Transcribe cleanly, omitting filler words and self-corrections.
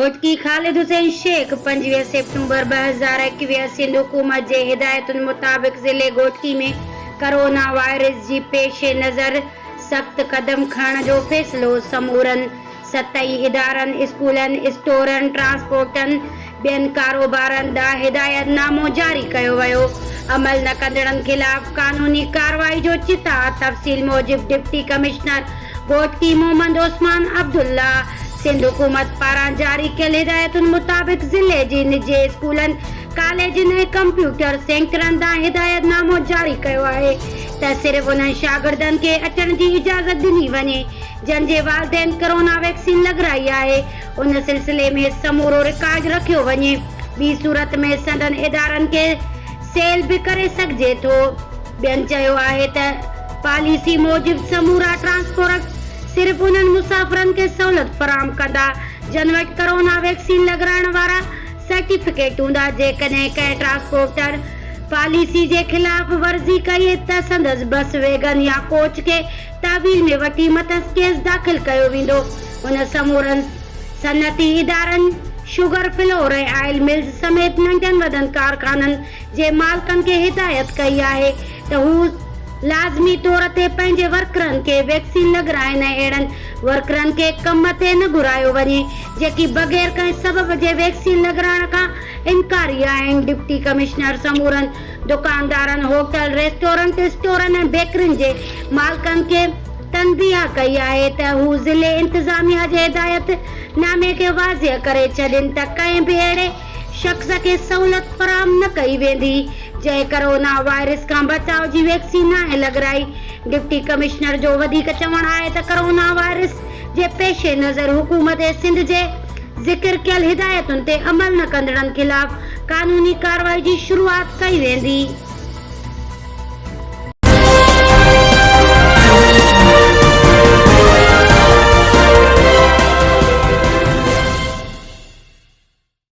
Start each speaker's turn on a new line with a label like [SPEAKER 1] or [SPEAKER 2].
[SPEAKER 1] घोटकी ख़ालिद हुसैन शेख 25 सितंबर 2021 सिंध हुकूमत जे हिदायतुनि मुताबिक़ ज़िले घोटकी में कोरोना वायरस जी पेश नज़र सख़्त क़दम खणण जो फ़ैसिलो समूरनि सतई इदारनि स्कूलनि स्टोरनि ट्रांसपोर्टनि ॿियनि कारोबारनि ॾांहुं हिदायतनामो जारी कयो वियो। अमल न कंदड़नि ख़िलाफ़ कानूनी कार्रवाई जो चिता तफ़सील मूजिब डिप्टी कमिश्नर घोटकी मोहम्मद उस्मान अब्दुल्ला सिंध हुकूमत पारां जारी कयल हिदायतुनि मुताबिक़ ज़िले जी निजी स्कूलनि कॉलेजनि ऐं कंप्यूटर सेंटरनि ॾांहुं हिदायतनामो जारी कयो आहे त सिर्फ़ उन्हनि शागिर्दनि खे अचण जी इजाज़त ॾिनी वञे जंहिंजे वालिदैन कोरोना वैक्सीन लॻराई आहे। उन सिलसिले में समूरो रिकॉर्ड रखियो वञे। ॿी सूरत में संदन इदारनि खे सेल बि करे सघिजे थो। ॿियनि चयो आहे त पॉलिसी मूजिब समूरा ट्रांसपोर्ट सिर्फ़ उन्हनि मुसाफ़िरनि खे सहूलियत फराहम कंदा जन वटि कोरोना वैक्सीन लॻाइण वारा सर्टिफिकेट हूंदा। जेकॾहिं कंहिं ट्रांसपोर्टर पॉलिसी जे ख़िलाफ़ वर्ज़ी कई त संदसि बस वैगन या कोच खे तहवील में वठी मथस केस दाख़िल कयो वेंदो। उन समूरनि सनअती इदारनि शुगर फ्लोर ऐं ऑयल मिल्स समेत नंढनि वॾनि कारखाननि जे मालिकनि खे हिदायत कई आहे त हू लाज़मी तौर ते पंहिंजे वर्करनि खे वैक्सीन लॻाराइनि ऐं अहिड़नि वर्करनि खे कम ते न घुरायो वञे जेकी बग़ैर कंहिं सबब जे वैक्सीन लॻाइण खां इनकारी आहिनि। डिप्टी कमिश्नर समूरनि दुकानदारनि होटल रेस्टोरेंट स्टोरनि ऐं बेकरियुनि जे मालिकनि खे तनबीह कई आहे त हू ज़िले इंतिज़ामिया जे हिदायतनामे खे वाज़िह करे छॾनि त कंहिं बि अहिड़े शख़्स खे सहूलियत फराहम न कई वेंदी जंहिं कोरोना वायरस खां बचाव जी वैक्सीन नाहे लॻाराई। डिप्टी कमिश्नर जो वधीक चवणु आहे त कोरोना वायरस जे पेश नज़र हुकूमत सिंध जे ज़िक्र कयल हिदायतुनि ते अमल न कंदड़नि ख़िलाफ़ कानूनी कार्रवाई जी शुरूआत कई वेंदी।